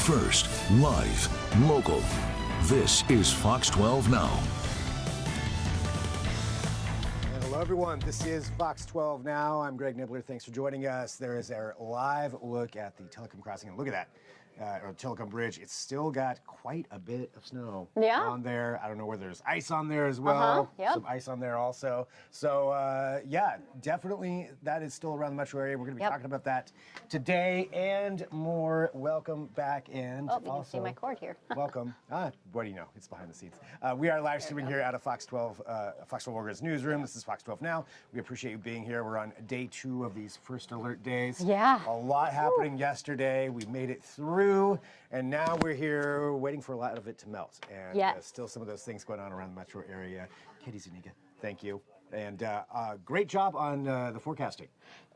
First, live, local. This is Fox 12 Now. Hello, everyone. This is Fox 12 Now. I'm Greg Nibbler. Thanks for joining us. There is our live look at the Telecom crossing. And look at that. Or Telecom Bridge. It's still got quite a bit of snow on there. I don't know whether there's ice on there as well. Some ice on there also. So, yeah, definitely that is still around the metro area. We're going to be talking about that today and more. Welcome back. And you can see my cord here. Welcome. What do you know? It's behind the scenes. We are live streaming here out of Fox 12 Oregon's newsroom. This is Fox 12 Now. We appreciate you being here. We're on day 2 of these first alert days. Yeah. A lot happening yesterday. We made it through. And now we're here waiting for a lot of it to melt. And still some of those things going on around the metro area. Katie Zuniga, thank you. And great job on the forecasting.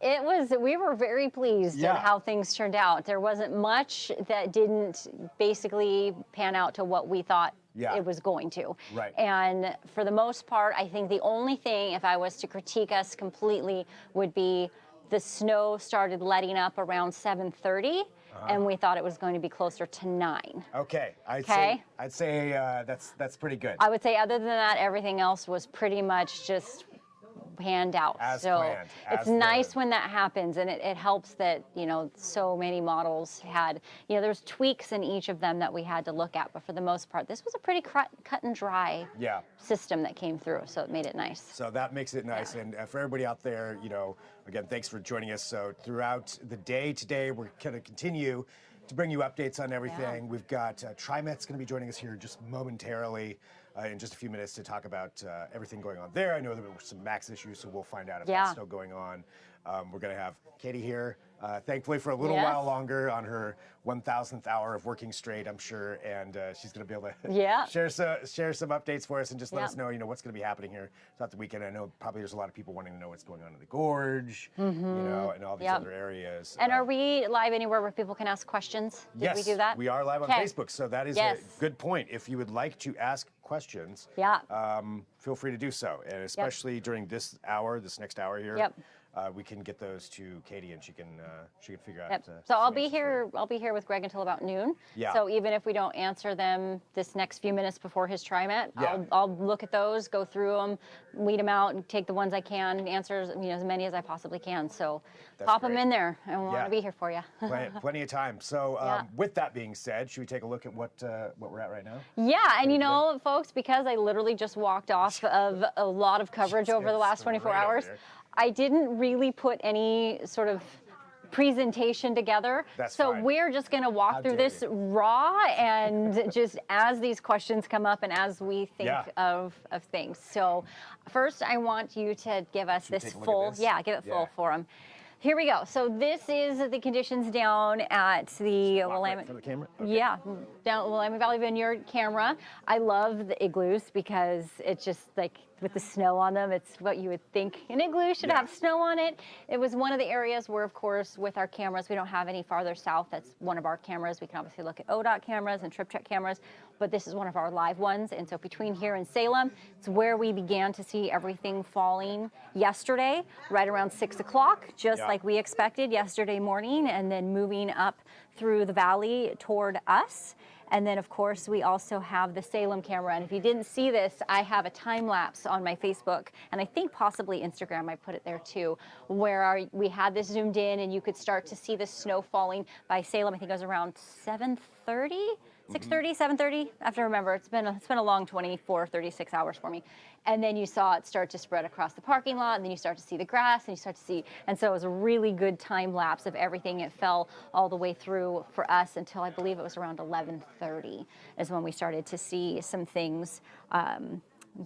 We were very pleased at how things turned out. There wasn't much that didn't basically pan out to what we thought it was going to. Right. And for the most part, I think the only thing, if I was to critique us completely, would be the snow started letting up around 7:30. And we thought it was going to be closer to 9. Okay. I'd say that's pretty good. I would say other than that, everything else was pretty much just panned out. As so planned. It's nice when that happens, and it helps that, so many models had, there's tweaks in each of them that we had to look at, but for the most part, this was a pretty cut and dry system that came through, so it made it nice. So that makes it nice, and for everybody out there, again, thanks for joining us. So throughout the day today, we're going to continue to bring you updates on everything. We've got TriMet's going to be joining us here just momentarily in just a few minutes to talk about everything going on there. I know there were some MAX issues, so we'll find out if that's still going on. We're going to have Katie here, thankfully for a little while longer on her 1,000th hour of working straight, I'm sure, and she's going to be able to share some updates for us and just let us know, what's going to be happening here throughout the weekend. I know probably there's a lot of people wanting to know what's going on in the Gorge, and all these other areas. And are we live anywhere where people can ask questions? Did we do that? We are live on Facebook, so that is a good point. If you would like to ask questions, feel free to do so, and especially during this next hour here. We can get those to Katie, and she can figure out. So I'll be here with Greg until about noon. So even if we don't answer them this next few minutes before his TriMet, I'll look at those, go through them, weed them out, and take the ones I can, answer as many as I possibly can. So pop them in there. I want to be here for you. Plenty of time. So with that being said, should we take a look at what we're at right now? Yeah, and folks, because I literally just walked off of a lot of coverage over the last 24 hours. I didn't really put any sort of presentation together. So we're just going to walk through this raw and just as these questions come up and as we think of things. So first I want you to give us this full, give it full for them. Here we go. So this is the conditions down at the Willamette. For the camera? Okay. Yeah, down Willamette Valley Vineyard camera. I love the igloos because it's just like with the snow on them, it's what you would think an igloo should have snow on it. It was one of the areas where, of course, with our cameras, we don't have any farther south. That's one of our cameras. We can obviously look at ODOT cameras and trip check cameras, but this is one of our live ones. And so between here and Salem, it's where we began to see everything falling yesterday, right around 6 o'clock, just like we expected yesterday morning, and then moving up through the valley toward us. And then, of course, we also have the Salem camera. And if you didn't see this, I have a time lapse on my Facebook, and I think possibly Instagram, I put it there too, where we had this zoomed in and you could start to see the snow falling by Salem. I think it was around 7:30. 6:30, 7:30, I have to remember. It's been a long 24, 36 hours for me. And then you saw it start to spread across the parking lot, and then you start to see the grass, and you start to see, and so it was a really good time lapse of everything. It fell all the way through for us until I believe it was around 11:30 is when we started to see some things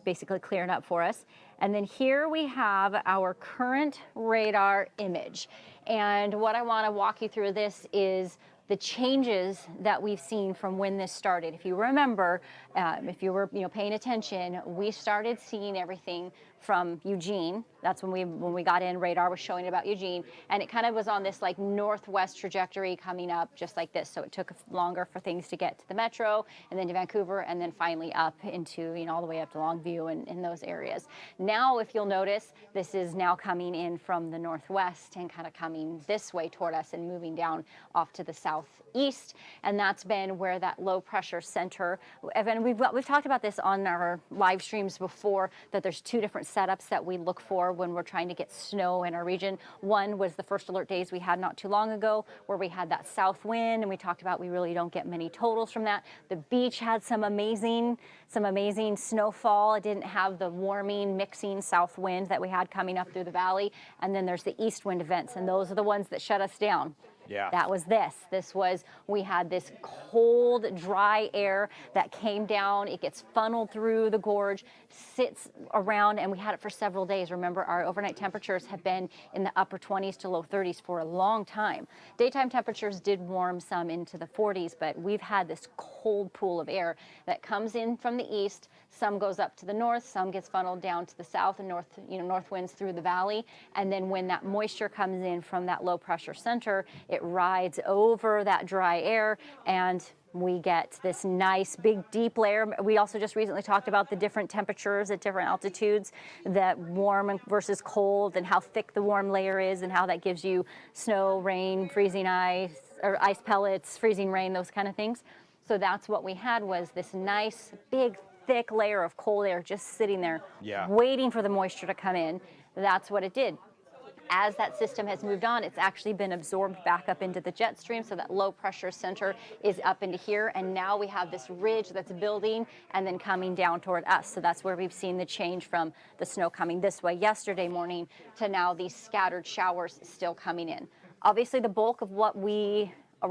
basically clearing up for us. And then here we have our current radar image. And what I want to walk you through this is the changes that we've seen from when this started. If you remember, if you were paying attention, we started seeing everything from Eugene. That's when we got in, radar was showing about Eugene, and it kind of was on this like northwest trajectory coming up just like this. So it took longer for things to get to the metro and then to Vancouver and then finally up into, all the way up to Longview and in those areas. Now, if you'll notice, this is now coming in from the northwest and kind of coming this way toward us and moving down off to the southeast. And that's been where that low pressure center, and we've talked about this on our live streams before, that there's two different setups that we look for when we're trying to get snow in our region. One was the first alert days we had not too long ago, where we had that south wind, and we talked about we really don't get many totals from that. The beach had some amazing snowfall. It didn't have the warming, mixing south wind that we had coming up through the valley. And then there's the east wind events, and those are the ones that shut us down. Yeah. That was this. We had this cold, dry air that came down. It gets funneled through the gorge, sits around, and we had it for several days. Remember, our overnight temperatures have been in the upper 20s to low 30s for a long time. Daytime temperatures did warm some into the 40s, but we've had this cold pool of air that comes in from the east. Some goes up to the north, some gets funneled down to the south and north, north winds through the valley. And then when that moisture comes in from that low pressure center, it rides over that dry air and we get this nice big deep layer. We also just recently talked about the different temperatures at different altitudes, that warm versus cold, and how thick the warm layer is and how that gives you snow, rain, freezing ice, or ice pellets, freezing rain, those kind of things. So that's what we had, was this nice big thick layer of cold air just sitting there, waiting for the moisture to come in. That's what it did. As that system has moved on, it's actually been absorbed back up into the jet stream, so that low pressure center is up into here, and now we have this ridge that's building and then coming down toward us. So that's where we've seen the change from the snow coming this way yesterday morning to now these scattered showers still coming in. Obviously, the bulk of what we're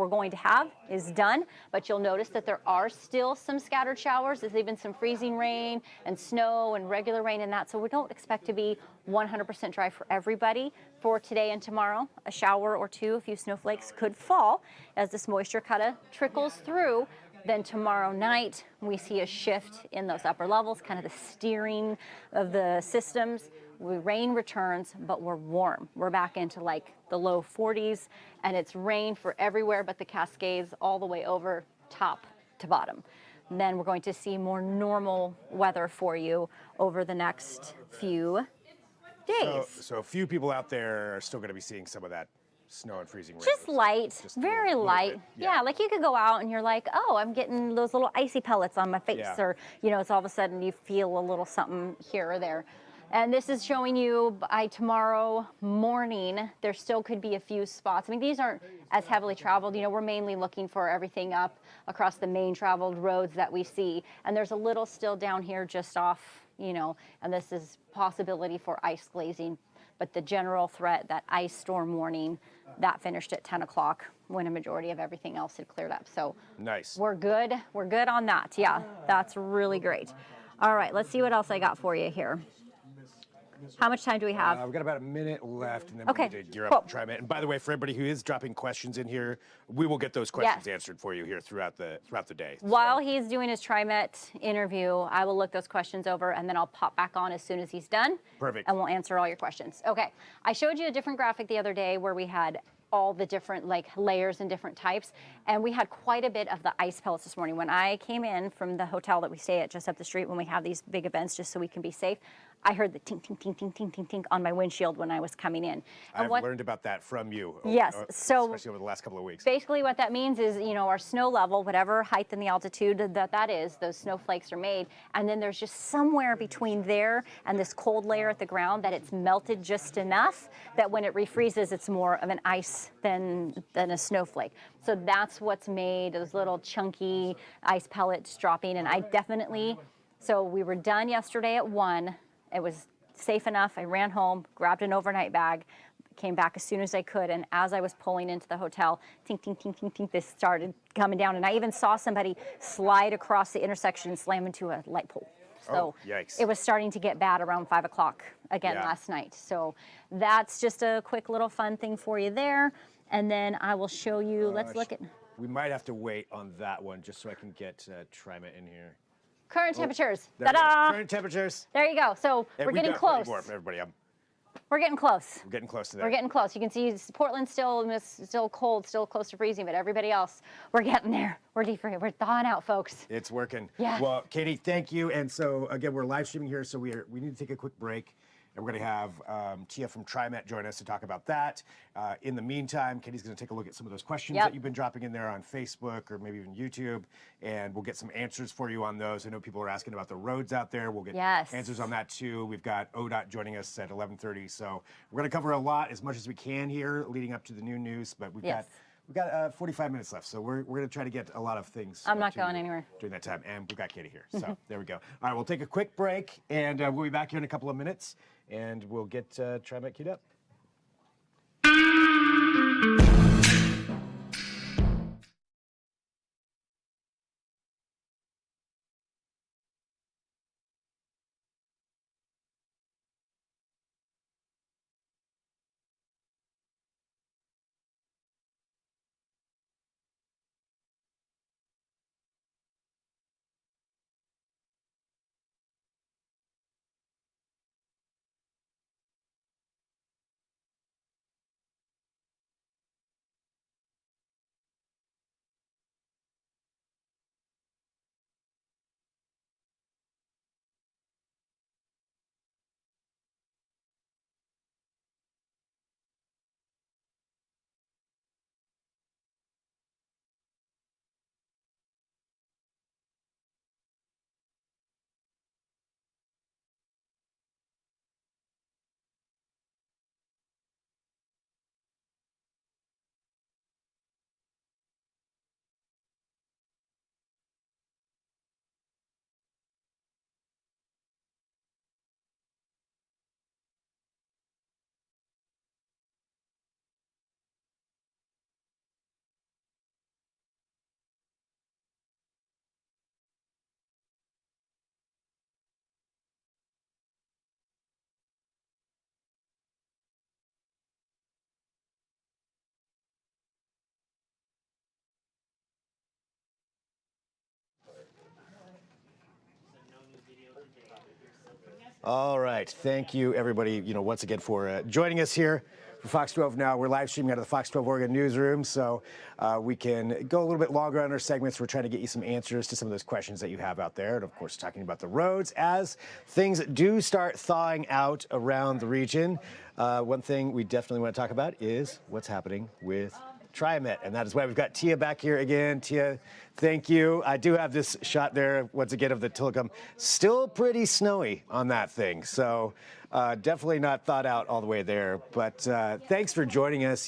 going to have is done, but you'll notice that there are still some scattered showers. There's even some freezing rain and snow and regular rain and that, so we don't expect to be 100% dry for everybody for today and tomorrow. A shower or two, a few snowflakes could fall as this moisture kind of trickles through. Then tomorrow night, we see a shift in those upper levels, kind of the steering of the systems. Rain returns, but we're warm. We're back into like the low 40s, and it's rain for everywhere but the Cascades all the way over top to bottom. And then we're going to see more normal weather for you over the next few days. So a few people out there are still going to be seeing some of that snow and freezing rain. Just light, Just very light. Yeah, like you could go out and you're like, oh, I'm getting those little icy pellets on my face, or it's all of a sudden you feel a little something here or there. And this is showing you by tomorrow morning, there still could be a few spots. I mean, these aren't as heavily traveled. We're mainly looking for everything up across the main traveled roads that we see. And there's a little still down here just off, and this is possibility for ice glazing. But the general threat, that ice storm warning, that finished at 10 o'clock when a majority of everything else had cleared up. So nice. We're good. We're good on that. Yeah, that's really great. All right, let's see what else I got for you here. How much time do we have? We've got about a minute left, and then okay, we need to gear up and try it. And by the way, for everybody who is dropping questions in here, we will get those questions answered for you here throughout the day. While he's doing his TriMet interview, I will look those questions over, and then I'll pop back on as soon as he's done. Perfect. And we'll answer all your questions. Okay, I showed you a different graphic the other day where we had all the different layers and different types, and we had quite a bit of the ice pellets this morning. When I came in from the hotel that we stay at just up the street when we have these big events just so we can be safe, I heard the tink, tink, tink, tink, tink, tink, tink on my windshield when I was coming in. I've learned about that from you. Yes, so especially over the last couple of weeks. Basically what that means is, our snow level, whatever height and the altitude that is, those snowflakes are made, and then there's just somewhere between there and this cold layer at the ground that it's melted just enough that when it refreezes, it's more of an ice than a snowflake. So that's what's made those little chunky ice pellets dropping, and I definitely, so we were done yesterday at 1. It was safe enough. I ran home, grabbed an overnight bag, came back as soon as I could, and as I was pulling into the hotel, tink, tink, tink, tink, tink, this started coming down, and I even saw somebody slide across the intersection and slam into a light pole. So yikes. It was starting to get bad around 5 o'clock again last night. So that's just a quick little fun thing for you there, and then I will show you, let's look at... We might have to wait on that one just so I can get TriMet in here. Current temperatures. There we go. Ta-da! Current temperatures. There you go. So And we're we've getting got plenty close. more for everybody. We're getting close. We're getting close to that. We're getting close. You can see Portland's still cold, still close to freezing, but everybody else, we're getting there. We're thawing out, folks. It's working. Yeah. Well, Katie, thank you. And so again, we're live streaming here, so we need to take a quick break. And we're going to have Tia from TriMet join us to talk about that. In the meantime, Katie's going to take a look at some of those questions that you've been dropping in there on Facebook or maybe even YouTube, and we'll get some answers for you on those. I know people are asking about the roads out there. We'll get answers on that too. We've got ODOT joining us at 11:30, so we're going to cover a lot, as much as we can here, leading up to the new news. But we've got 45 minutes left, so we're going to try to get a lot of things. I'm not going anywhere during that time, and we've got Katie here. So there we go. All right, we'll take a quick break, and we'll be back here in a couple of minutes. And we'll get TriMet queued up. All right, thank you everybody, once again for joining us here for Fox 12 Now. We're live streaming out of the Fox 12 Oregon newsroom, so we can go a little bit longer on our segments. We're trying to get you some answers to some of those questions that you have out there, and of course talking about the roads as things do start thawing out around the region. One thing we definitely want to talk about is what's happening with TriMet, and that is why we've got Tia back here again. Tia, thank you. I do have this shot there, once again, of the Tillicum. Still pretty snowy on that thing, so definitely not thought out all the way there. But thanks for joining us.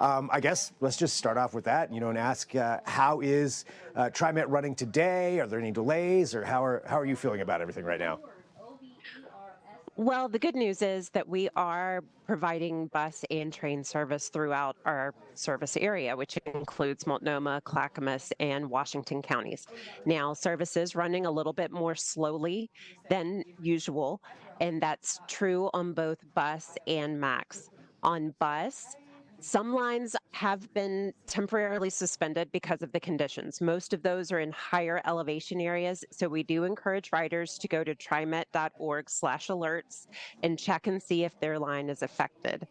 I guess let's just start off with that, and ask how is TriMet running today? Are there any delays, or how are you feeling about everything right now? Well, the good news is that we are providing bus and train service throughout our service area, which includes Multnomah, Clackamas, and Washington counties. Now, service is running a little bit more slowly than usual, and that's true on both bus and MAX. On bus, some lines have been temporarily suspended because of the conditions. Most of those are in higher elevation areas, so we do encourage riders to go to trimet.org/alerts and check and see if their line is affected.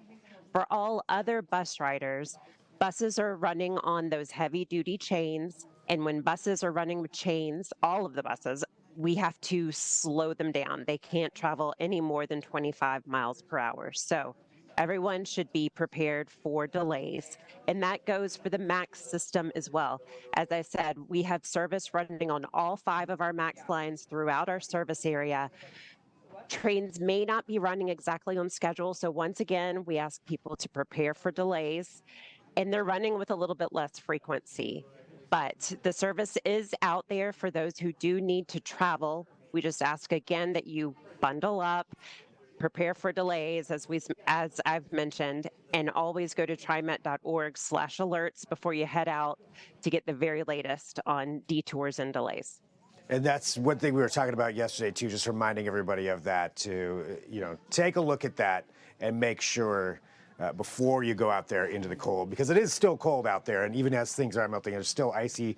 For all other bus riders, buses are running on those heavy-duty chains, and when buses are running with chains, all of the buses, we have to slow them down. They can't travel any more than 25 miles per hour. So everyone should be prepared for delays, and that goes for the MAX system as well. As I said, we have service running on all 5 of our MAX lines throughout our service area. Trains may not be running exactly on schedule, so once again, we ask people to prepare for delays, and they're running with a little bit less frequency. But the service is out there for those who do need to travel. We just ask again that you bundle up, prepare for delays, as I've mentioned, and always go to trimet.org/alerts before you head out to get the very latest on detours and delays. And that's one thing we were talking about yesterday too, just reminding everybody of that to, take a look at that and make sure before you go out there into the cold, because it is still cold out there, and even as things are melting, there's still icy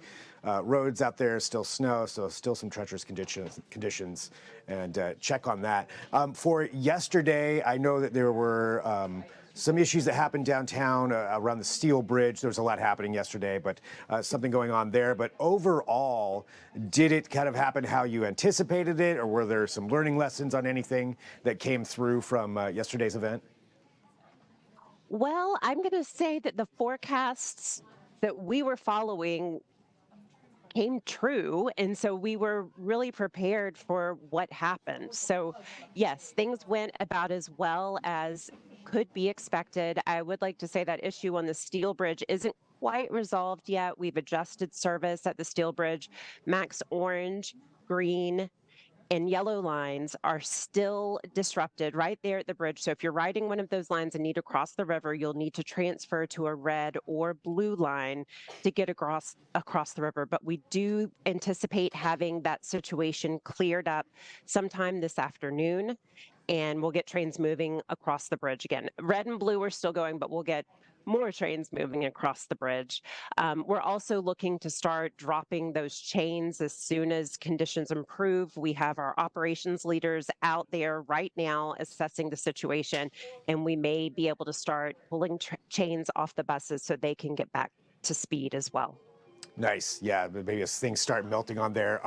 roads out there, still snow, so still some treacherous conditions, and check on that. For yesterday, I know that there were some issues that happened downtown around the Steel Bridge. There was a lot happening yesterday, but something going on there. But overall, did it kind of happen how you anticipated it, or were there some learning lessons on anything that came through from yesterday's event? Well, I'm going to say that the forecasts that we were following came true. And so we were really prepared for what happened. So, yes, things went about as well as could be expected. I would like to say that issue on the Steel Bridge isn't quite resolved yet. We've adjusted service at the Steel Bridge. Max orange, green, and yellow lines are still disrupted right there at the bridge. So if you're riding one of those lines and need to cross the river, you'll need to transfer to a red or blue line to get across the river. But we do anticipate having that situation cleared up sometime this afternoon, and we'll get trains moving across the bridge again. Red and blue are still going, but we'll get more trains moving across the bridge. We're also looking to start dropping those chains as soon as conditions improve. We have our operations leaders out there right now assessing the situation, and we may be able to start pulling chains off the buses so they can get back to speed as well. Nice. Yeah, maybe as things start melting on there.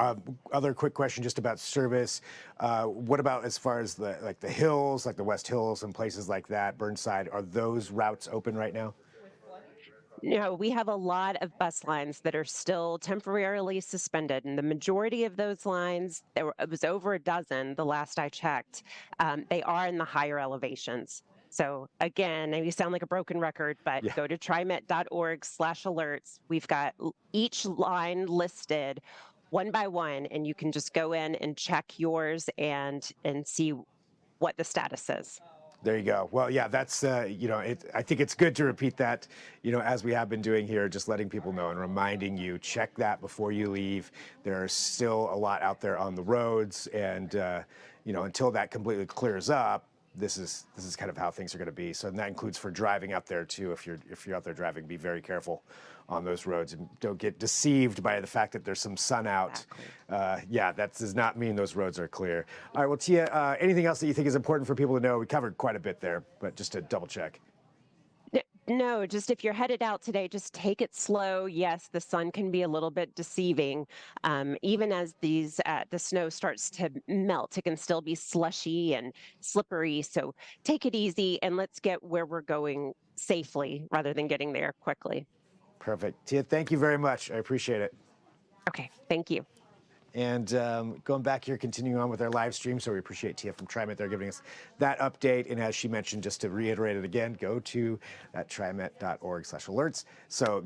Other quick question just about service. What about as far as the hills, like the West Hills and places like that, Burnside, are those routes open right now? No, we have a lot of bus lines that are still temporarily suspended, and the majority of those lines, it was over a dozen the last I checked, they are in the higher elevations. So again, you sound like a broken record, but Yeah. go to trimet.org/alerts. We've got each line listed one by one, and you can just go in and check yours and see what the status is. There you go. Well, yeah, that's, I think it's good to repeat that, as we have been doing here, just letting people know and reminding you, check that before you leave. There's still a lot out there on the roads, and, until that completely clears up, this is kind of how things are going to be. So and that includes for driving out there too. If you're out there driving, be very careful on those roads and don't get deceived by the fact that there's some sun out. Exactly. That does not mean those roads are clear. All right, well, Tia, anything else that you think is important for people to know? We covered quite a bit there, but just to double check. No, just if you're headed out today, just take it slow. Yes, the sun can be a little bit deceiving. Even as the snow starts to melt, it can still be slushy and slippery. So take it easy and let's get where we're going safely rather than getting there quickly. Perfect. Tia, thank you very much. I appreciate it. Okay, thank you. And going back here, continuing on with our live stream. So we appreciate Tia from TriMet there giving us that update. And as she mentioned, just to reiterate it again, go to that trimet.org/alerts. So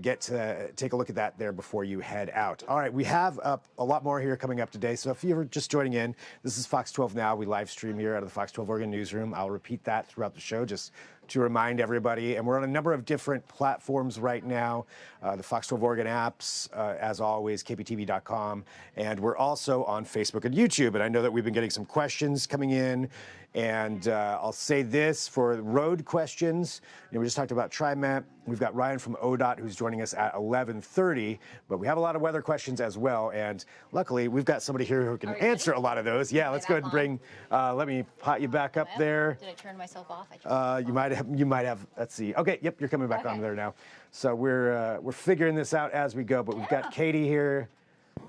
take a look at that there before you head out. All right, we have a lot more here coming up today. So if you're just joining in, this is Fox 12 Now. We live stream here out of the Fox 12 Oregon newsroom. I'll repeat that throughout the show just to remind everybody. And we're on a number of different platforms right now. The Fox 12 Oregon apps, as always, kptv.com. And we're also on Facebook and YouTube. And I know that we've been getting some questions coming in. And I'll say this for road questions. We just talked about TriMet. We've got Ryan from ODOT who's joining us at 11:30. But we have a lot of weather questions as well. And luckily, we've got somebody here who can answer a lot of those. Yeah, let's go ahead and bring, let me pot you back up there. Did I turn myself off? You might have, let's see. Okay, yep, you're coming back on there now. So we're figuring this out as we go, but we've got Katie here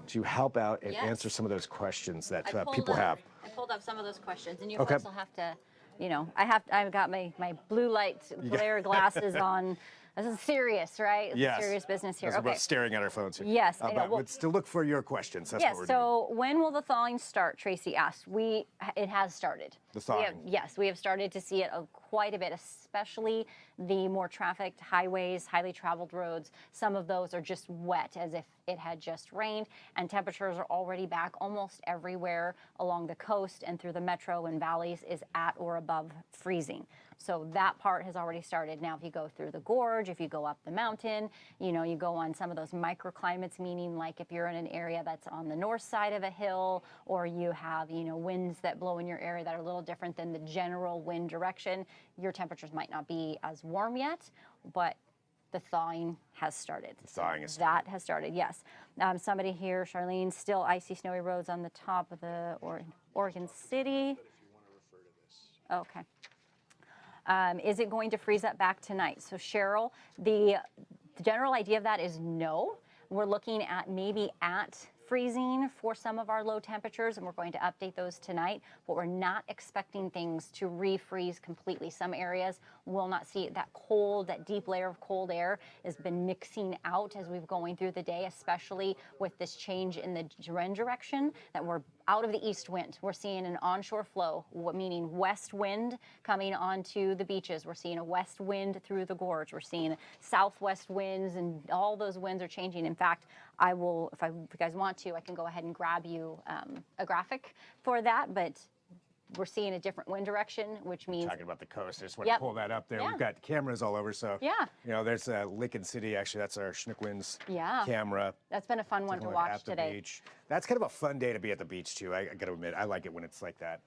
to help out and answer some of those questions that people have. I pulled up some of those questions, and you folks will have to, I've got my blue light glare glasses on. This is serious, right? Yes. Serious business here. We're Okay. both staring at our phones here. Yes, I know. But Well, let's still look for your questions. That's yes, what we're so when will the thawing start, Tracy asked. It has started. The thawing. We have started to see it quite a bit, especially the more trafficked highways, highly traveled roads. Some of those are just wet as if it had just rained, and temperatures are already back almost everywhere along the coast and through the metro and valleys is at or above freezing. So that part has already started. Now, if you go through the gorge, if you go up the mountain, you know, you go on some of those microclimates, meaning like if you're in an area that's on the north side of a hill, or you have, you know, winds that blow in your area that are a little different than the general wind direction, your temperatures might not be as warm yet, but the thawing has started. The thawing is that has started, yes. Somebody here, Charlene, still icy, snowy roads on the top of the Oregon City. Okay. Is it going to freeze up back tonight? So Cheryl, the general idea of that is no. We're looking at maybe at freezing for some of our low temperatures, and we're going to update those tonight, but we're not expecting things to refreeze completely. Some areas will not see it. That cold, that deep layer of cold air has been mixing out as we've going through the day, especially with this change in the wind direction, that we're out of the east wind. We're seeing an onshore flow, meaning west wind coming onto the beaches. We're seeing a west wind through the gorge. We're seeing southwest winds, and all those winds are changing. In fact, I will, if you guys want to, I can go ahead and grab you a graphic for that, but we're seeing a different wind direction, which means... Talking about the coast, I just want to pull that up there. Yeah. We've got cameras all over, so... Yeah. You know, there's Lincoln City, actually, that's our Chinook Winds Yeah. camera. That's been a fun one to watch at the today. Beach. That's kind of a fun day to be at the beach, too. I got to admit, I like it when it's like that.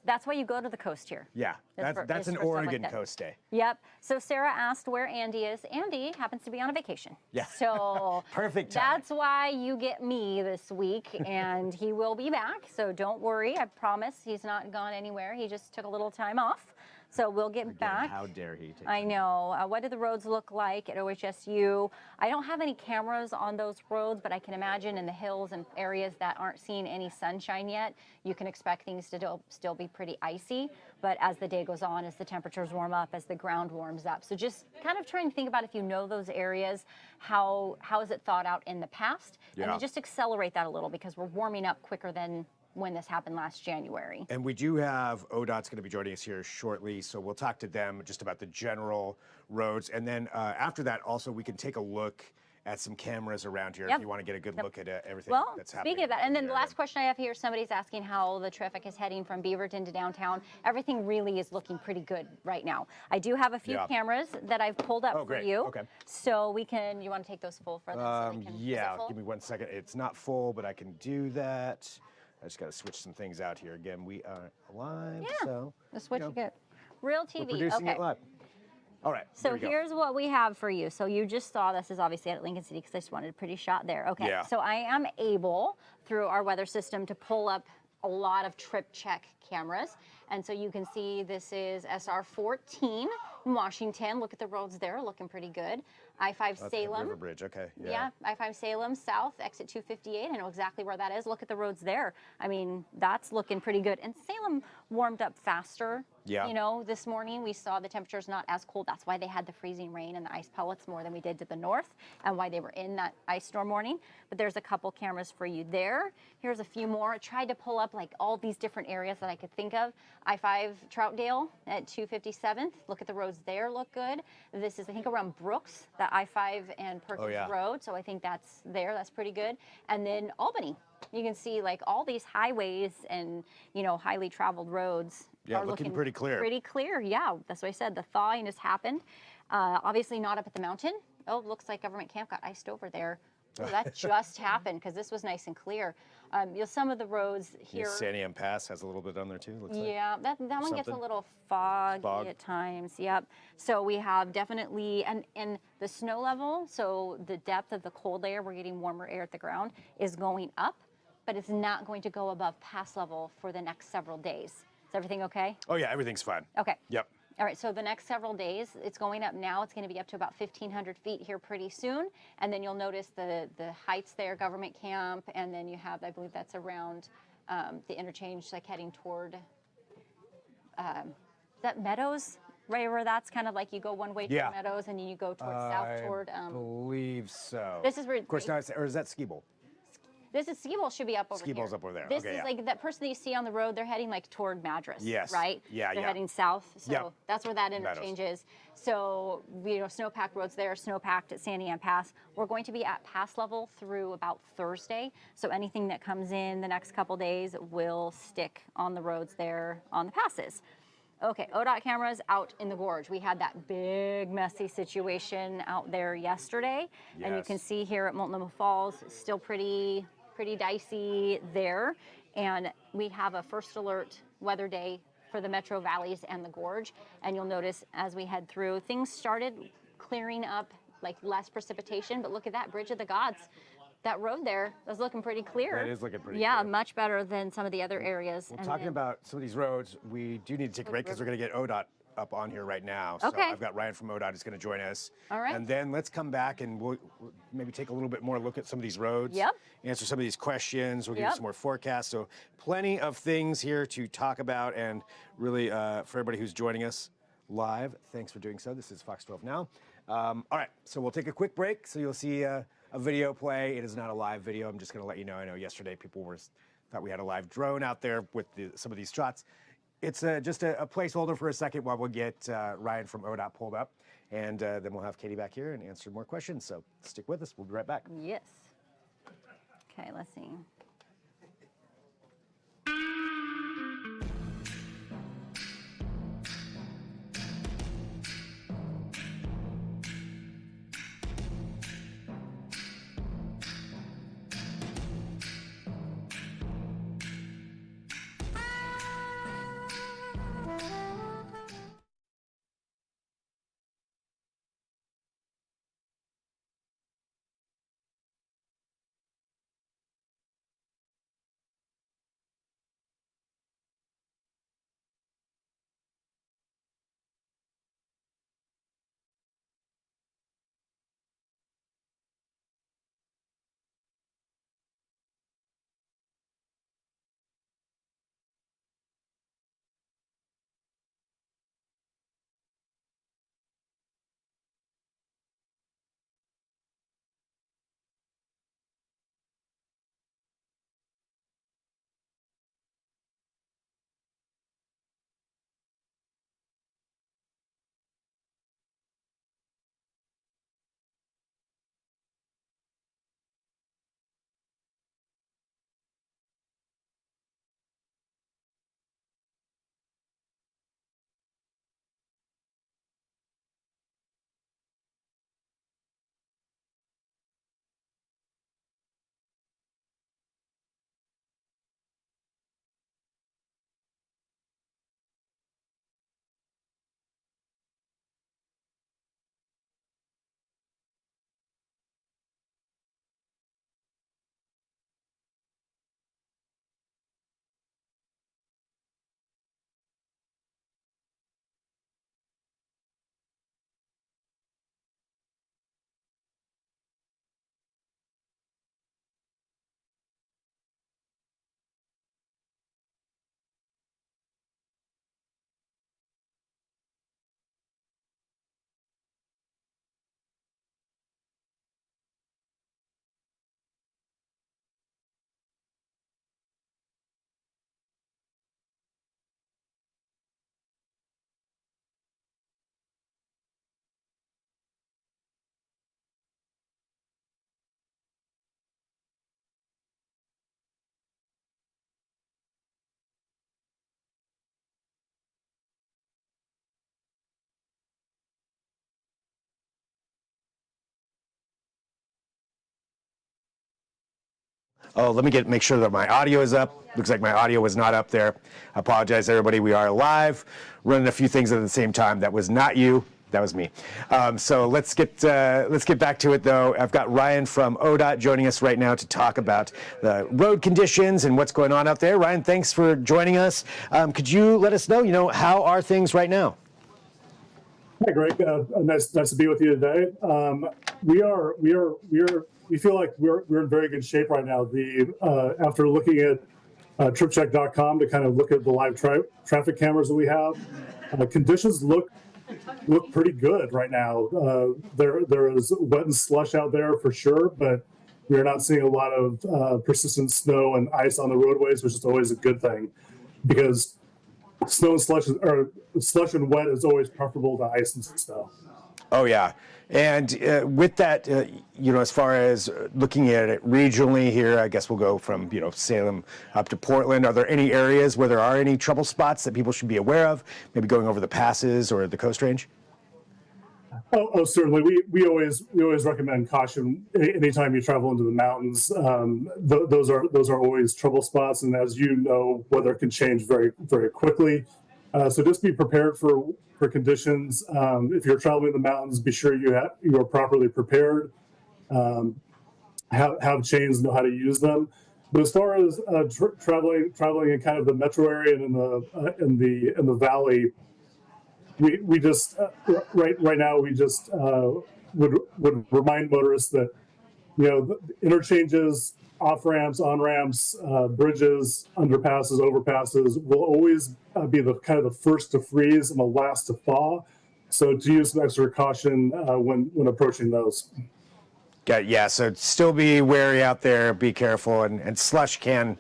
That's why you go to the coast here. Yeah, that's an for stuff like Oregon that. coast day. Yep. So Sarah asked where Andy is. Andy happens to be on a vacation. Yeah. So Perfect time. that's why you get me this week, and he will be back. So don't worry. I promise he's not gone anywhere. He just took a little time off. So we'll get back. How dare he take I know. What do the roads look like at OHSU? I don't have any cameras on those roads, but I can imagine in the hills and areas that aren't seeing any sunshine yet, you can expect things to still be pretty icy. But as the day goes on, as the temperatures warm up, as the ground warms up. So just kind of try and think about, if you know those areas, how is it thought out in the past? Yeah. And then just accelerate that a little, because we're warming up quicker than when this happened last January. And we do have ODOT's going to be joining us here shortly, so we'll talk to them just about the general roads. And then after that, also, we can take a look at some cameras around here if you want to get a good look at everything that's happening. Speaking of that, and then the last question I have here, somebody's asking how the traffic is heading from Beaverton to downtown. Everything really is looking pretty good right now. I do have a few cameras that I've pulled up for you. Okay. So we can, you want to take those full for them? So they can, Yeah, give me 1 second. It's not full, but I can do that. I just got to switch some things out here. Again, we are live, so... That's what you get. Real TV, we're producing it live. All right, So here's what we have for you. So you just saw, this is obviously at Lincoln City, because I just wanted a pretty shot there. Okay, so I am able, through our weather system, to pull up a lot of trip check cameras. And so you can see this is SR 14 in Washington. Look at the roads there, looking pretty good. I-5 Salem. River Bridge, okay. Yeah, I-5 Salem South, exit 258. I know exactly where that is. Look at the roads there. I mean, that's looking pretty good. And Salem warmed up faster. Yeah. You know, this morning we saw the temperatures not as cold. That's why they had the freezing rain and the ice pellets more than we did to the north, and why they were in that ice storm warning. But there's a couple cameras for you there. Here's a few more. I tried to pull up like all these different areas that I could think of. I-5 Troutdale at 257th. Look at the roads there, look good. This is, I think, around Brooks, the I-5 and Perkins Road. So I think that's there. That's pretty good. And then Albany. You can see like all these highways and, you know, highly traveled roads are looking pretty clear. Pretty clear, yeah. That's what I said. The thawing has happened. Obviously not up at the mountain. Oh, looks like government camp got iced over there. Oh, that just happened, because this was nice and clear. You know, some of the roads here. Santiam Pass has a little bit on there too, looks like. Yeah, that one gets a little foggy at times. Yep. So we have definitely, and the snow level, so the depth of the cold layer, we're getting warmer air at the ground, is going up, but it's not going to go above pass level for the next several days. Is everything okay? Oh yeah, everything's fine. Okay. Yep. All right, so the next several days, it's going up now. It's going to be up to about 1,500 feet here pretty soon. And then you'll notice the heights there, government camp, and then you have, I believe that's around the interchange, like heading toward, is that Meadows? Right where that's kind of like you go one way toward Meadows, and then you go towards south toward. I believe so. This is where. Of course, now or is that Ski Bowl? This is Ski Bowl should be up over Ski here. Bowl's up over there. This Okay, is like that person that you see on the road. They're heading like toward Madras. Yes. Right. Yeah. They're heading south. So that's where that Meadows. interchange is. So you know, snowpacked roads there, snowpacked at Santiam Pass. We're going to be at pass level through about Thursday. So anything that comes in the next couple days will stick on the roads there on the passes. Okay, ODOT cameras out in the gorge. We had that big messy situation out there yesterday, and you can Yes. see here at Multnomah Falls, still pretty dicey there. And we have a first alert weather day for the Metro Valleys and the gorge. And you'll notice as we head through, things started clearing up, like less precipitation. But look at that, Bridge of the Gods. That road there was looking pretty clear. That is looking pretty Yeah, clear. much better than some of the other areas. Well, And talking then- about some of these roads, we do need to take a break because we're going to get ODOT up on here right now. So Okay. I've got Ryan from ODOT who's going to join us. All right. And then let's come back and we'll maybe take a little bit more look at some of these roads. Yep. Answer some of these questions. We'll give you Yep. some more forecasts. So plenty of things here to talk about. And really, for everybody who's joining us live, thanks for doing so. This is Fox 12 Now. All right, so we'll take a quick break. So you'll see a video play. It is not a live video. I'm just going to let you know. I know yesterday people thought we had a live drone out there with some of these shots. It's just a placeholder for a second while we'll get Ryan from ODOT pulled up, and then we'll have Katie back here and answer more questions. So stick with us. We'll be right back. Yes. Okay, let's see. Oh, let me make sure that my audio is up. Looks like my audio was not up there. I apologize, everybody. We are live, running a few things at the same time. That was not you. That was me. So let's get back to it, though. I've got Ryan from ODOT joining us right now to talk about the road conditions and what's going on out there. Ryan, thanks for joining us. Could you let us know, how are things right now? Hi, Greg. Nice to be with you today. We feel like we're in very good shape right now. After looking at tripcheck.com to kind of look at the live traffic cameras that we have, conditions look pretty good right now. There is wet and slush out there for sure, but we are not seeing a lot of persistent snow and ice on the roadways, which is always a good thing, because snow and slush and wet is always preferable to ice and snow. Oh yeah, And with that, as far as looking at it regionally here, I guess we'll go from, Salem up to Portland. Are there any areas where there are any trouble spots that people should be aware of, maybe going over the passes or the Coast Range? Certainly. We always recommend caution anytime you travel into the mountains. Those are always trouble spots, and as you know, weather can change very, very quickly. So just be prepared for conditions. If you're traveling in the mountains, be sure you are properly prepared. Have chains, know how to use them. But as far as traveling in kind of the metro area and in the valley, we just right now we just would remind motorists that the interchanges, off ramps, on ramps, bridges, underpasses, overpasses will always be the kind of the first to freeze and the last to thaw. So to use some extra caution when approaching those. Yeah, so still be wary out there, be careful, and slush can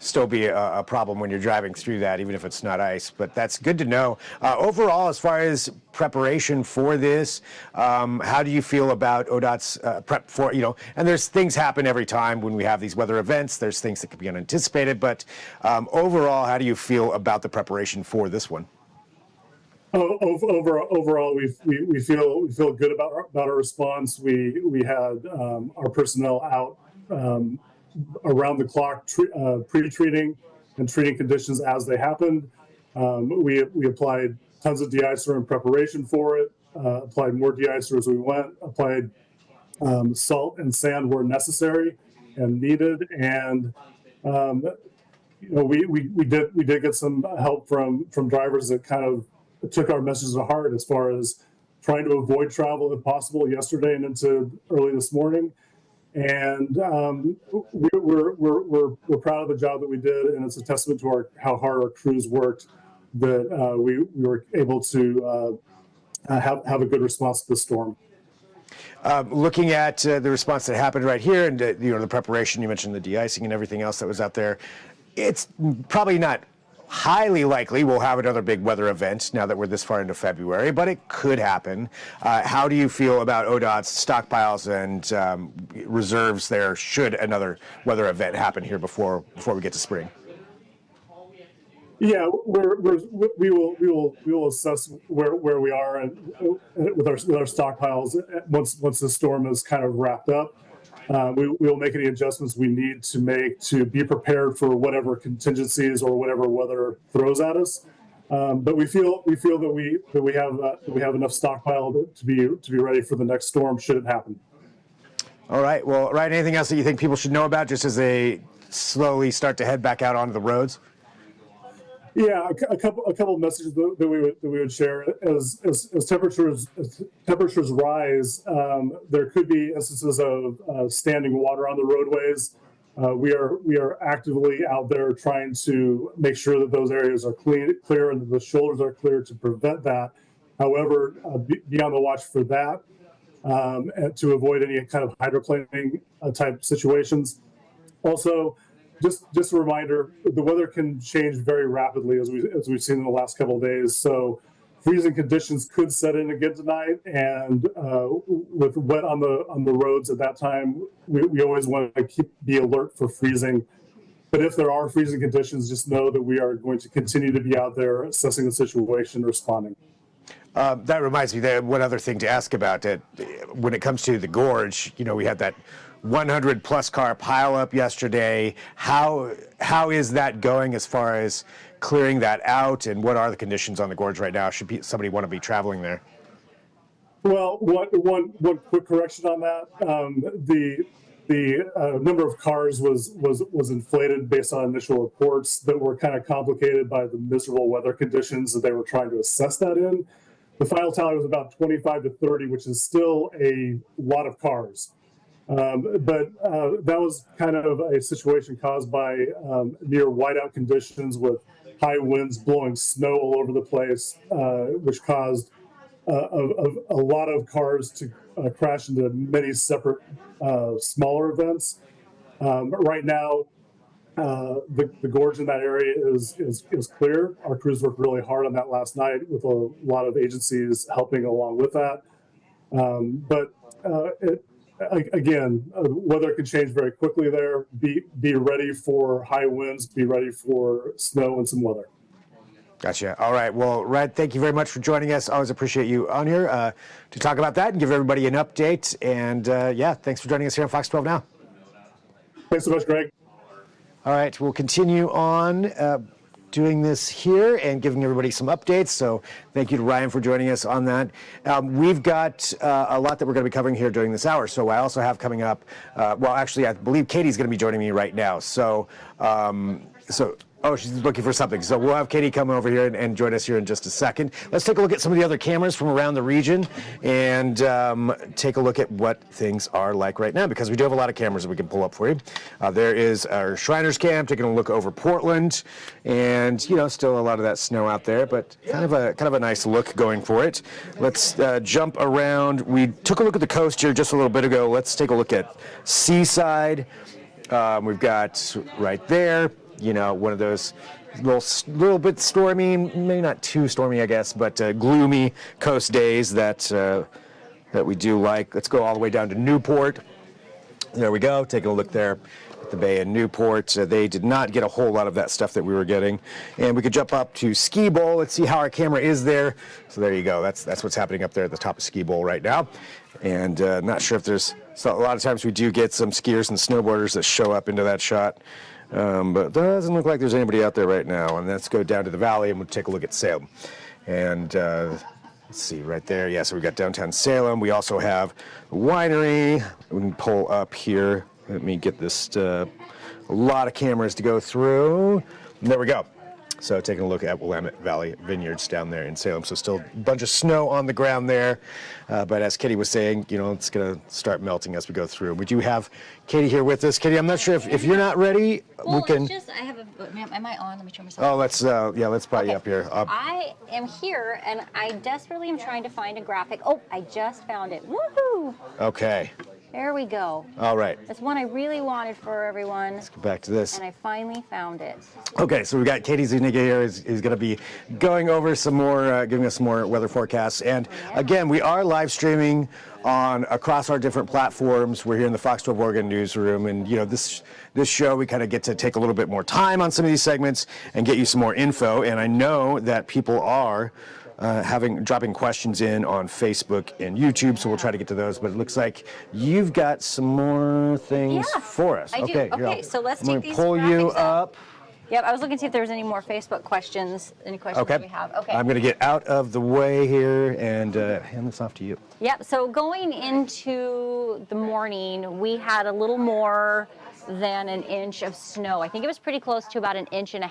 still be a problem when you're driving through that, even if it's not ice. But that's good to know. Overall, as far as preparation for this, how do you feel about ODOT's prep for, and there's things happen every time when we have these weather events. There's things that could be unanticipated. But overall, how do you feel about the preparation for this one? Overall, we feel good about our response. We had our personnel out around the clock pre-treating and treating conditions as they happened. We applied tons of de-icer in preparation for it. Applied more de-icer as we went. Applied salt and sand where necessary and needed, and we did get some help from drivers that kind of took our message to heart as far as trying to avoid travel if possible yesterday and into early this morning. And we're proud of the job that we did, and it's a testament to how hard our crews worked that we were able to have a good response to the storm. Looking at the response that happened right here, and the preparation, you mentioned the de-icing and everything else that was out there. It's probably not highly likely we'll have another big weather event now that we're this far into February, but it could happen. How do you feel about ODOT's stockpiles and reserves there should another weather event happen here before we get to spring? Yeah, we will assess where we are and with our stockpiles once the storm is kind of wrapped up. We will make any adjustments we need to make to be prepared for whatever contingencies or whatever weather throws at us. But we feel that we have enough stockpile to be ready for the next storm should it happen. All right. Well, Ryan, anything else that you think people should know about just as they slowly start to head back out onto the roads? Yeah, a couple of messages that we would share as temperatures rise. There could be instances of standing water on the roadways. We are actively out there trying to make sure that those areas are clear and that the shoulders are clear to prevent that. However, be on the watch for that and to avoid any kind of hydroplaning type situations. Also, just a reminder, the weather can change very rapidly as we've seen in the last couple of days. So freezing conditions could set in again tonight, and with wet on the roads at that time, we always want to be alert for freezing. But if there are freezing conditions, just know that we are going to continue to be out there assessing the situation and responding. That reminds me, one other thing to ask about it. When it comes to the gorge, we had that 100 plus car pileup yesterday. How is that going as far as clearing that out, and what are the conditions on the gorge right now? Should somebody want to be traveling there? Well, one quick correction on that. The number of cars was inflated based on initial reports that were kind of complicated by the miserable weather conditions that they were trying to assess that in. The final tally was about 25 to 30, which is still a lot of cars. But that was kind of a situation caused by near whiteout conditions with high winds blowing snow all over the place, which caused a lot of cars to crash into many separate smaller events. Right now, the gorge in that area is clear. Our crews worked really hard on that last night with a lot of agencies helping along with that. But again, weather can change very quickly there. Be ready for high winds, be ready for snow and some weather. Gotcha. All right. Well, Red, thank you very much for joining us. Always appreciate you on here to talk about that and give everybody an update. And yeah, thanks for joining us here on Fox 12 Now. Thanks so much, Greg. All right. We'll continue on doing this here and giving everybody some updates. So thank you to Ryan for joining us on that. We've got a lot that we're going to be covering here during this hour. So I also have coming up, well, actually, I believe Katie's going to be joining me right now. So, oh, she's looking for something. So we'll have Katie come over here and join us here in just a second. Let's take a look at some of the other cameras from around the region and take a look at what things are like right now, because we do have a lot of cameras that we can pull up for you. There is our Shriners Cam taking a look over Portland, and you know, still a lot of that snow out there, but kind of a nice look going for it. Let's jump around. We took a look at the coast here just a little bit ago. Let's take a look at Seaside. We've got right there, you know, one of those little bit stormy, maybe not too stormy, I guess, but gloomy coast days that we do like. Let's go all the way down to Newport. There we go. Taking a look there at the bay in Newport. They did not get a whole lot of that stuff that we were getting. And we could jump up to Ski Bowl. Let's see how our camera is there. So there you go. That's what's happening up there at the top of Ski Bowl right now. And not sure if there's, so a lot of times we do get some skiers and snowboarders that show up into that shot. But it doesn't look like there's anybody out there right now. And let's go down to the valley and we'll take a look at Salem. And let's see right there. Yeah, so we got downtown Salem. We also have a winery. We can pull up here. Let me get this, a lot of cameras to go through. And there we go. So taking a look at Willamette Valley Vineyards down there in Salem. So still a bunch of snow on the ground there. But as Katie was saying, you know, it's going to start melting as we go through. We do have Katie here with us. Katie, I'm not sure if you're not ready, well, we can. It's just, I have am I on? Let me turn myself Oh, let's, yeah, let's put you up here. I am here and I desperately am trying to find a graphic. Oh, I just found it. Woohoo! Okay. There we go. All right. That's one I really wanted for everyone. Let's go back to this. And I finally found it. Okay, so we got Katie Zuniga here. He's going to be going over some more, giving us some more weather forecasts. And again, we are live streaming on across our different platforms. We're here in the Fox 12 Oregon newsroom, and you know, this show we kind of get to take a little bit more time on some of these segments and get you some more info. And I know that people are dropping questions in on Facebook and YouTube, so we'll try to get to those. But it looks like you've got some more things for us. I do. Okay, so let's take these pull you graphics up. Yep, I was looking to see if there was any more Facebook questions, any questions that we have. Okay. I'm going to get out of the way here and hand this off to you. Yep, so going into the morning, we had a little more than an inch of snow. I think it was pretty close to about 1.5 inches.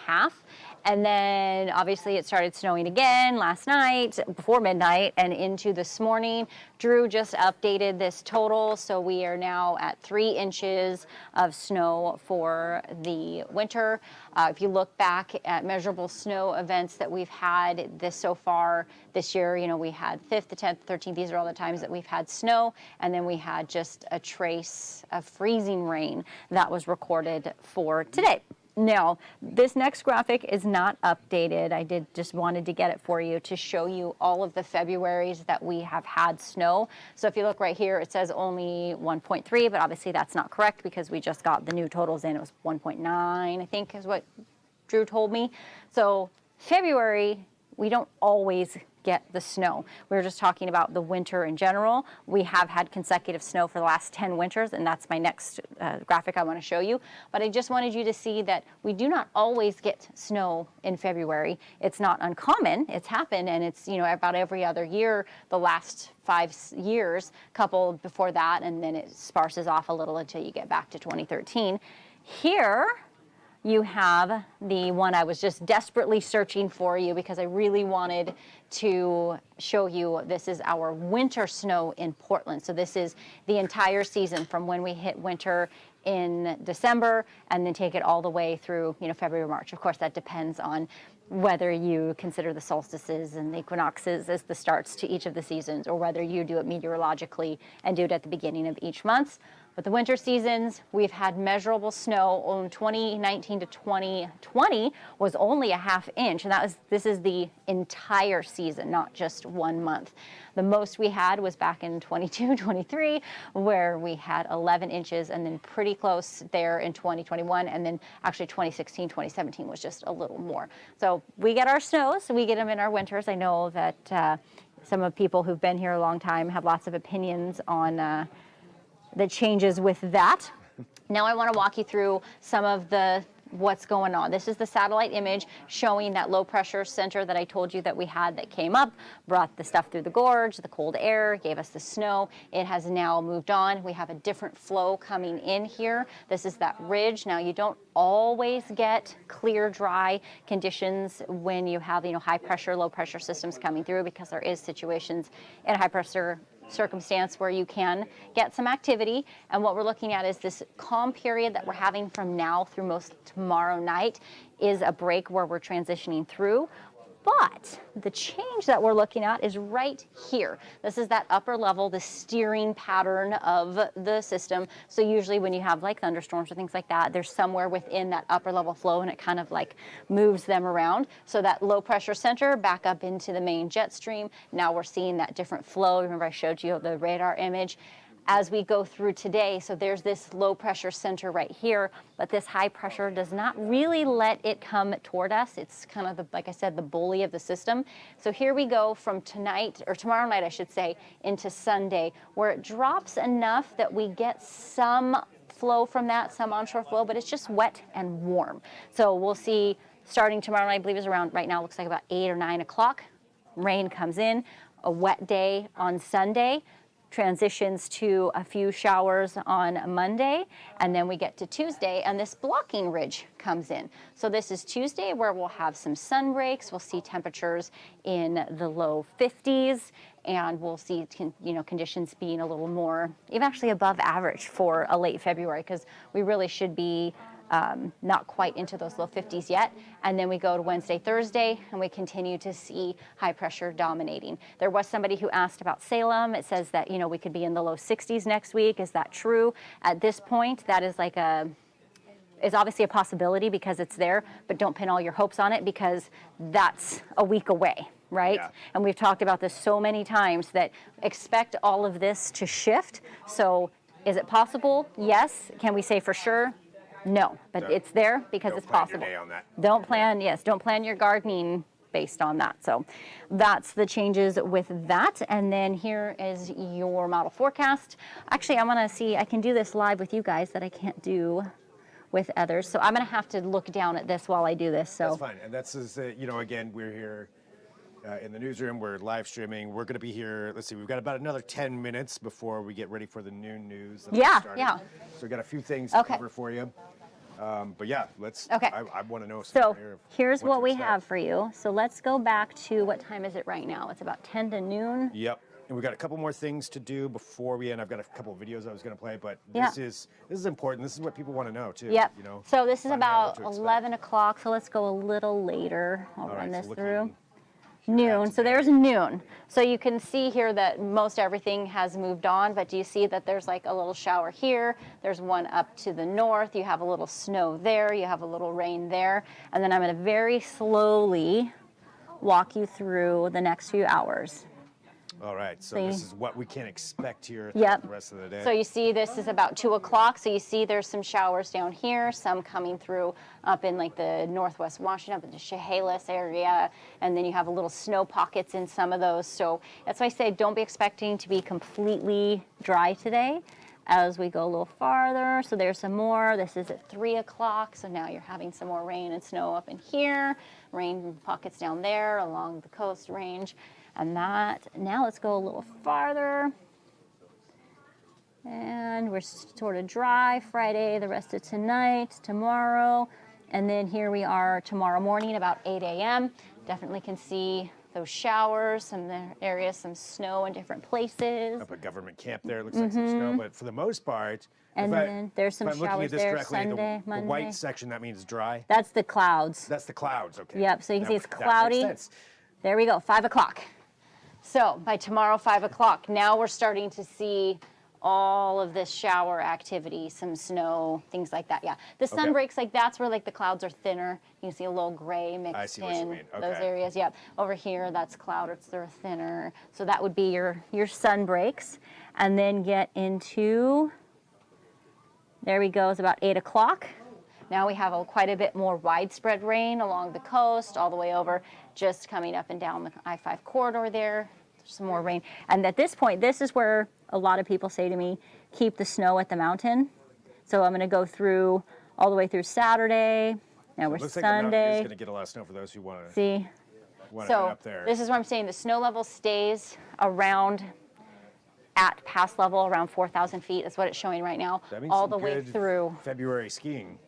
And then obviously it started snowing again last night before midnight and into this morning. Drew just updated this total, so we are now at 3 inches of snow for the winter. If you look back at measurable snow events that we've had so far this year, you know, we had 5th, the 10th, 13th. These are all the times that we've had snow, and then we had just a trace of freezing rain that was recorded for today. Now, this next graphic is not updated. I just wanted to get it for you to show you all of the Februaries that we have had snow. So if you look right here, it says only 1.3, but obviously that's not correct because we just got the new totals in. It was 1.9, I think is what Drew told me. So February, we don't always get the snow. We were just talking about the winter in general. We have had consecutive snow for the last 10 winters, and that's my next graphic I want to show you. But I just wanted you to see that we do not always get snow in February. It's not uncommon. It's happened, and it's, you know, about every other year the last 5 years, coupled before that, and then it sparses off a little until you get back to 2013. Here, you have the one I was just desperately searching for you because I really wanted to show you. This is our winter snow in Portland. So this is the entire season from when we hit winter in December and then take it all the way through, you know, February, March. Of course, that depends on whether you consider the solstices and the equinoxes as the starts to each of the seasons or whether you do it meteorologically and do it at the beginning of each month. But the winter seasons, we've had measurable snow. On 2019 to 2020 was only a ½ inch, and this is the entire season, not just 1 month. The most we had was back in 22, 23, where we had 11 inches, and then pretty close there in 2021, and then actually 2016, 2017 was just a little more. So we get our snows, we get them in our winters. I know that some of people who've been here a long time have lots of opinions on the changes with that. Now I want to walk you through some of what's going on. This is the satellite image showing that low pressure center that I told you that we had that came up, brought the stuff through the gorge, the cold air, gave us the snow. It has now moved on. We have a different flow coming in here. This is that ridge. Now you don't always get clear, dry conditions when you have, high pressure, low pressure systems coming through, because there is situations in high pressure circumstance where you can get some activity. And what we're looking at is this calm period that we're having from now through most tomorrow night is a break where we're transitioning through. But the change that we're looking at is right here. This is that upper level, the steering pattern of the system. So usually when you have like thunderstorms or things like that, there's somewhere within that upper level flow, and it kind of like moves them around. So that low pressure center back up into the main jet stream. Now we're seeing that different flow. Remember I showed you the radar image as we go through today. So there's this low pressure center right here, but this high pressure does not really let it come toward us. It's kind of like I said, the bully of the system. So here we go from tonight, or tomorrow night, I should say, into Sunday, where it drops enough that we get some flow from that, some onshore flow, but it's just wet and warm. So we'll see starting tomorrow night, I believe is around, right now, looks like about 8 or 9 o'clock. Rain comes in, a wet day on Sunday, transitions to a few showers on Monday, and then we get to Tuesday and this blocking ridge comes in. So this is Tuesday where we'll have some sun breaks. We'll see temperatures in the low 50s, and we'll see conditions being a little more, even actually above average for a late February, because we really should be not quite into those low 50s yet. And then we go to Wednesday, Thursday, and we continue to see high pressure dominating. There was somebody who asked about Salem. It says that, we could be in the low 60s next week. Is that true? At this point, that is is obviously a possibility because it's there, but don't pin all your hopes on it because that's a week away, right? Yeah. And we've talked about this so many times that expect all of this to shift. So is it possible? Yes. Can we say for sure? No, but it's there because it's possible. Don't plan your gardening based on that. So that's the changes with that. And then here is your model forecast. Actually, I want to see, I can do this live with you guys that I can't do with others. So I'm going to have to look down at this while I do this. So that's fine. And that's, again, we're here in the newsroom. We're live streaming. We're going to be here. Let's see. We've got about another 10 minutes before we get ready for the noon news. Yeah. So we've got a few things to cover for you. But yeah, let's. Okay. I want to know. So here's what we have for you. So let's go back to what time is it right now? It's about 10 to noon. Yep. And we've got a couple more things to do before we end. I've got a couple of videos I was going to play, but this is important. This is what people want to know too. Yep. So this is about 11 o'clock. So let's go a little later. I'll run this through. Noon. So there's noon. So you can see here that most everything has moved on, but do you see that there's like a little shower here? There's one up to the north. You have a little snow there. You have a little rain there. And then I'm going to very slowly walk you through the next few hours. All right, so this is what we can expect here the rest of the day. So you see this is about 2 o'clock. So you see there's some showers down here, some coming through up in like the northwest Washington, up in the Chehalis area. And then you have a little snow pockets in some of those. So that's why I say don't be expecting to be completely dry today as we go a little farther. So there's some more. This is at 3 o'clock. So now you're having some more rain and snow up in here, rain pockets down there along the coast range. And that, now let's go a little farther. And we're sort of dry Friday, the rest of tonight, tomorrow. And then here we are tomorrow morning about 8 a.m. Definitely can see those showers, some areas, some snow in different places. Up at government camp there, looks like some snow, but for the most part. And then there's some showers there Sunday, Monday. The white section, that means dry? That's the clouds. That's the clouds, okay. Yep, so you can see it's cloudy. There we go, 5 o'clock. So by tomorrow, 5 o'clock, now we're starting to see all of this shower activity, some snow, things like that. Yeah, the sun breaks, like that's where like the clouds are thinner. You can see a little gray mixed I see what you in mean. those Okay. areas. Yeah, over here that's clouds, they're thinner. So that would be your sun breaks, and then get into. There we go. It's about 8 o'clock. Now we have quite a bit more widespread rain along the coast, all the way over, just coming up and down the I-5 corridor there. There's some more rain. And at this point, this is where a lot of people say to me, keep the snow at the mountain. So I'm going to go through all the way through Saturday. Now we're Looks like the mountain is Sunday. going to get a lot of snow for those who want to See? head So up there. this is what I'm saying. The snow level stays around at pass level around 4,000 feet is what it's showing right now, That means all some the way good through. February skiing,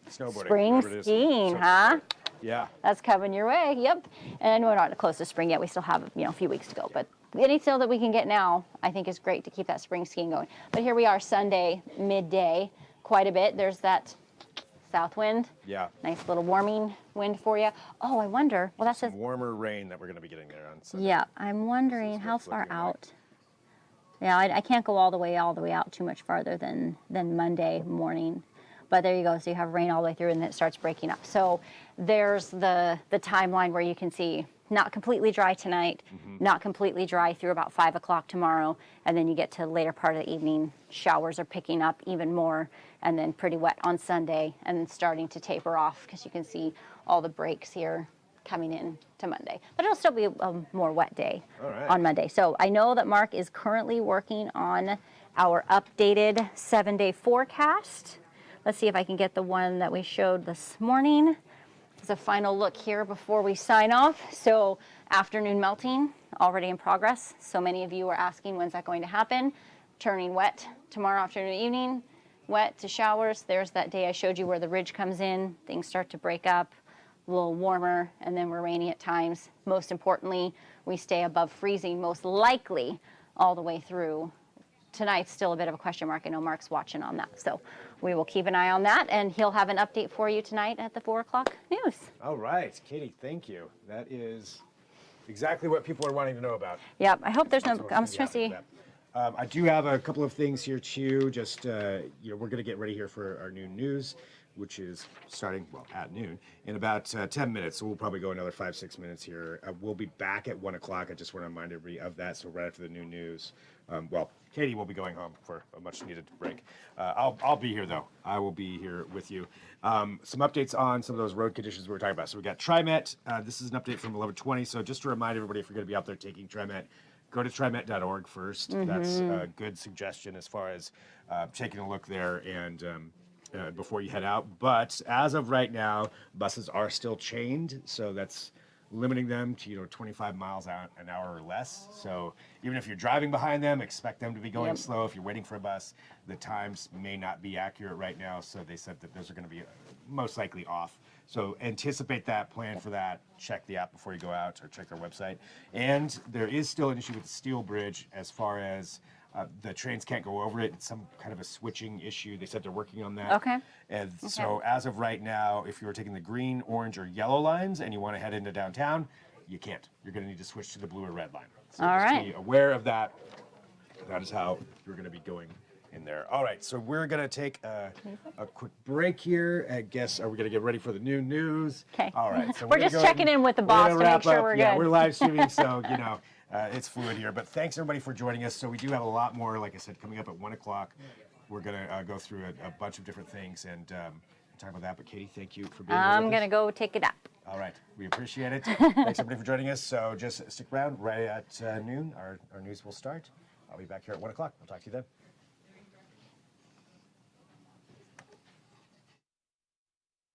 snowboarding. Spring whatever it is. skiing, So- huh? Yeah. That's coming your way. Yep. And we're not close to spring yet. We still have a few weeks to go. But any snow that we can get now, I think, is great to keep that spring skiing going. But here we are Sunday midday, quite a bit. There's that south wind. Yeah. Nice little warming wind for you. Oh, I wonder. Well, that says. Warmer rain that we're going to be getting there on Sunday. Yeah, I'm wondering how what's far looking like. out. Yeah, I can't go all the way out too much farther than Monday morning. But there you go. So you have rain all the way through, and then it starts breaking up. So there's the timeline where you can see not completely dry tonight, not completely dry through about 5 o'clock tomorrow, and then you get to the later part of the evening. Showers are picking up even more, and then pretty wet on Sunday, and then starting to taper off because you can see all the breaks here coming in to Monday. But it'll still be a more wet day on Monday. So I know that Mark is currently working on our updated 7-day forecast. Let's see if I can get the one that we showed this morning. It's a final look here before we sign off. So afternoon melting already in progress. So many of you are asking when's that going to happen. Turning wet tomorrow afternoon, evening, wet to showers. There's that day I showed you where the ridge comes in. Things start to break up, a little warmer, and then we're rainy at times. Most importantly, we stay above freezing most likely all the way through. Tonight's still a bit of a question mark. I know Mark's watching on that. So we will keep an eye on that, and he'll have an update for you tonight at the 4 o'clock news. All right, Katie, thank you. That is exactly what people are wanting to know about. Yep, I hope there's no, So I'm we're trying to happy see. with that. I do have a couple of things here too. Just we're going to get ready here for our noon news, which is starting at noon in about 10 minutes. So we'll probably go another 5-6 minutes here. We'll be back at 1 o'clock. I just want to remind everybody of that. So right after the noon news, Katie will be going home for a much-needed break. I'll be here though. I will be here with you. Some updates on some of those road conditions we were talking about. So we got TriMet. This is an update from 11:20. So just to remind everybody, if you're going to be out there taking TriMet, go to trimet.org first. That's a good suggestion as far as taking a look there and before you head out. But as of right now, buses are still chained, so that's limiting them to 25 miles an hour or less. So even if you're driving behind them, expect them to be going slow. If you're waiting for a bus, the times may not be accurate right now. So they said that those are going to be most likely off. So anticipate that, plan for that, check the app before you go out or check their website. And there is still an issue with the steel bridge as far as the trains can't go over it. It's some kind of a switching issue. They said they're working on that. Okay. And so as of right now, if you were taking the green, orange, or yellow lines and you want to head into downtown, you can't. You're going to need to switch to the blue or red line. So All just right. be aware of that. That is how you're going to be going in there. All right, so we're going to take a quick break here. I guess, are we going to get ready for the noon news? Okay. All right. So We're gonna just go checking ahead and- in with the we're boss gonna to make wrap sure up. we're Yeah, good. we're live streaming, so, it's fluid here. But thanks, everybody, for joining us. So we do have a lot more, like I said, coming up at 1 o'clock. We're going to go through a bunch of different things and talk about that. But, Katie, thank you for being here I'm with going to us. go take it up. All right. We appreciate it. Thanks, everybody, for joining us. So just stick around. Right at noon, our news will start. I'll be back here at 1 o'clock. I'll talk to you then.